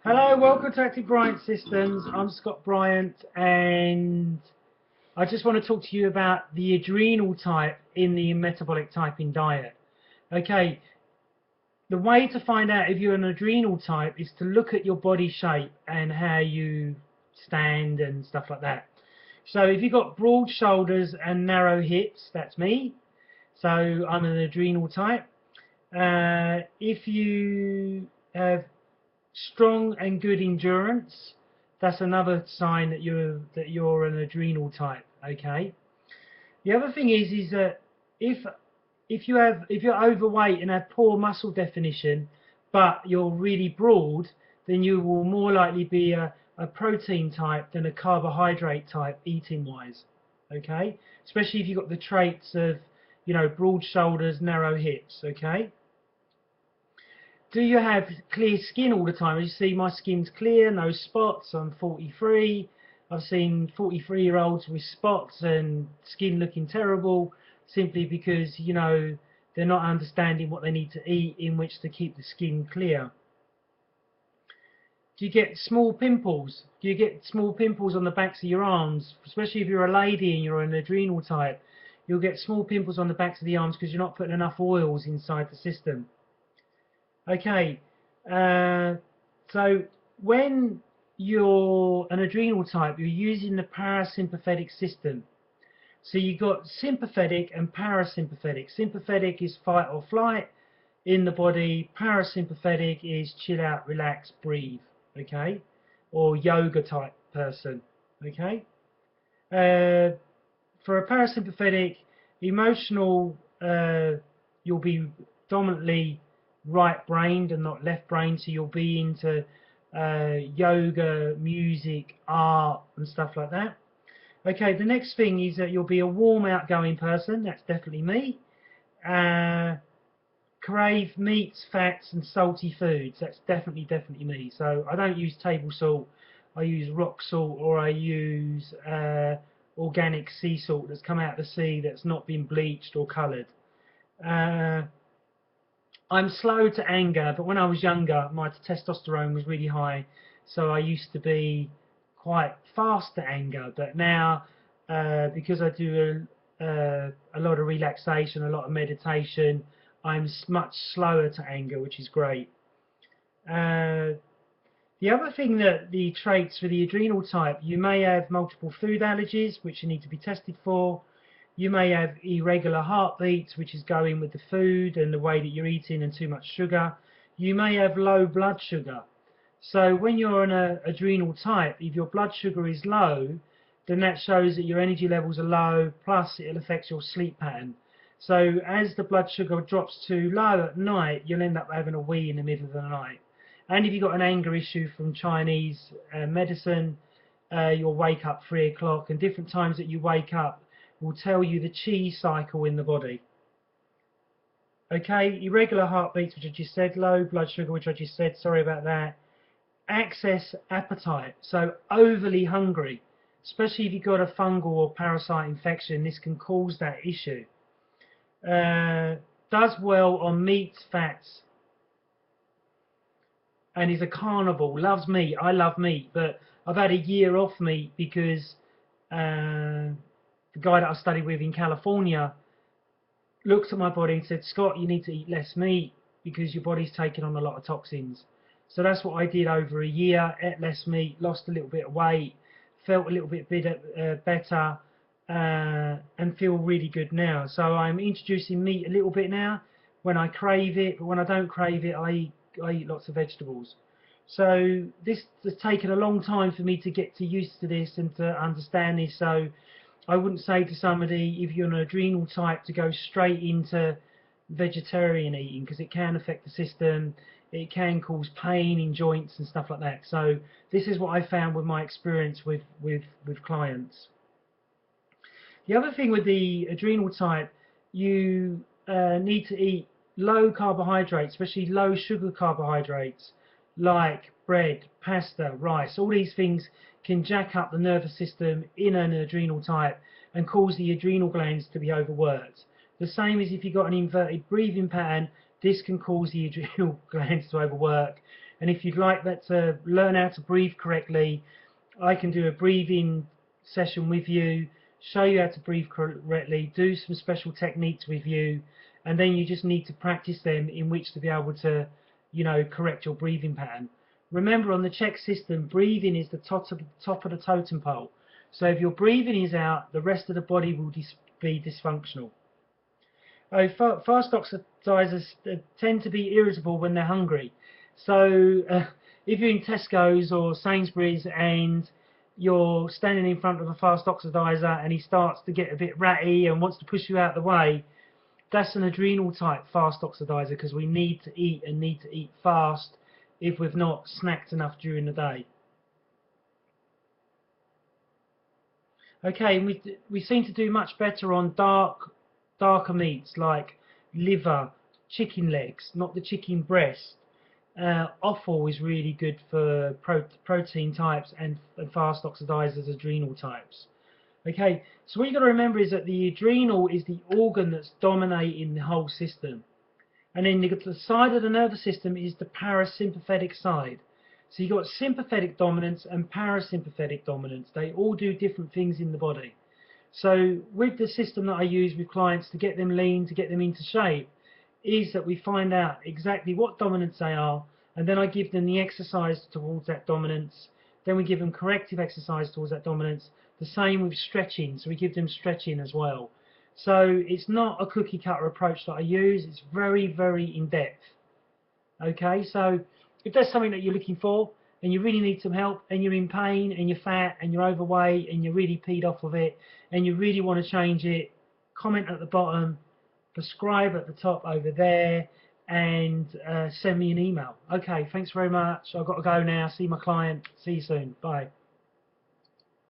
Hello, welcome to Active Bryant Systems. I'm Scott Bryant, and I just want to talk to you about the adrenal type in the metabolic typing diet. Okay, the way to find out if you're an adrenal type is to look at your body shape and how you stand and stuff like that. So if you've got broad shoulders and narrow hips, that's me. So I'm an adrenal type. If you have strong and good endurance, that's another sign that you're an adrenal type. Okay. The other thing is that if you're overweight and have poor muscle definition, but you're really broad, then you will more likely be a protein type than a carbohydrate type eating wise. Okay, especially if you've got the traits of, broad shoulders, narrow hips. Okay. Do you have clear skin all the time? As you see, my skin's clear, no spots. I'm 43. I've seen 43-year-olds with spots and skin looking terrible simply because, they're not understanding what they need to eat in which to keep the skin clear. Do you get small pimples? Do you get small pimples on the backs of your arms? Especially if you're a lady and you're an adrenal type, you'll get small pimples on the backs of the arms because you're not putting enough oils inside the system. Okay, so when you're an adrenal type, you're using the parasympathetic system. So you've got sympathetic and parasympathetic. Sympathetic is fight or flight in the body. Parasympathetic is chill out, relax, breathe. Okay, or yoga type person. Okay, for a parasympathetic, emotional, you'll be dominantly right-brained and not left-brained, so you'll be into yoga, music, art, and stuff like that. Okay, the next thing is that you'll be a warm, outgoing person. That's definitely me. Crave meats, fats, and salty foods. That's definitely me. So I don't use table salt. I use rock salt, or I use organic sea salt that's come out of the sea that's not been bleached or coloured. I'm slow to anger, but when I was younger, my testosterone was really high, so I used to be quite fast to anger. But now, because I do a lot of relaxation, a lot of meditation, I'm much slower to anger, which is great. The other thing that the traits for the adrenal type, you may have multiple food allergies, which you need to be tested for. You may have irregular heartbeats, which is going with the food and the way that you're eating and too much sugar. You may have low blood sugar. So when you're an adrenal type, if your blood sugar is low, then that shows that your energy levels are low, plus it affects your sleep pattern. So as the blood sugar drops too low at night, you'll end up having a wee in the middle of the night. And if you've got an anger issue from Chinese medicine, you'll wake up 3 o'clock, and different times that you wake up will tell you the chi cycle in the body. Okay, irregular heartbeats, which I just said, low blood sugar, which I just said, sorry about that. Excess appetite, so overly hungry, especially if you've got a fungal or parasite infection, this can cause that issue. Does well on meats, fats, and is a carnivore, loves meat. I love meat, but I've had a year off meat because the guy that I studied with in California looked at my body and said, Scott, you need to eat less meat because your body's taking on a lot of toxins. So that's what I did over a year, ate less meat, lost a little bit of weight, felt a little bit better, and feel really good now. So I'm introducing meat a little bit now when I crave it, but when I don't crave it, I eat lots of vegetables. So this has taken a long time for me to get used to this and to understand this. So I wouldn't say to somebody, if you're an adrenal type, to go straight into vegetarian eating, because it can affect the system. It can cause pain in joints and stuff like that. So this is what I found with my experience with clients. The other thing with the adrenal type, you need to eat low carbohydrates, especially low sugar carbohydrates, like bread, pasta, rice. All these things can jack up the nervous system in an adrenal type and cause the adrenal glands to be overworked. The same as if you've got an inverted breathing pattern, this can cause the adrenal glands to overwork, And if you'd like that to learn how to breathe correctly, I can do a breathing session with you, show you how to breathe correctly, do some special techniques with you, and then you just need to practice them in which to be able to, you know, correct your breathing pattern. Remember, on the CHEK system, breathing is the top of the totem pole. So if your breathing is out, the rest of the body will be dysfunctional. Fast oxidizers tend to be irritable when they're hungry. So if you're in Tesco's or Sainsbury's and you're standing in front of a fast oxidizer and he starts to get a bit ratty and wants to push you out of the way, that's an adrenal type fast oxidizer, because we need to eat and need to eat fast if we've not snacked enough during the day. Okay, we seem to do much better on darker meats like liver, chicken legs, not the chicken breast. Offal is really good for protein types and fast oxidizers, adrenal types. Okay, so what you've got to remember is that the adrenal is the organ that's dominating the whole system. And then the side of the nervous system is the parasympathetic side. So you've got sympathetic dominance and parasympathetic dominance. They all do different things in the body. So with the system that I use with clients to get them lean, to get them into shape, is that we find out exactly what dominance they are, and then I give them the exercise towards that dominance. Then we give them corrective exercise towards that dominance. The same with stretching, so we give them stretching as well. So it's not a cookie cutter approach that I use, it's very, very in-depth. Okay, so if there's something that you're looking for and you really need some help and you're in pain and you're fat and you're overweight and you're really peed off of it and you really want to change it, comment at the bottom, subscribe at the top over there, and send me an email. Okay, thanks very much. I've got to go now, see my client. See you soon. Bye.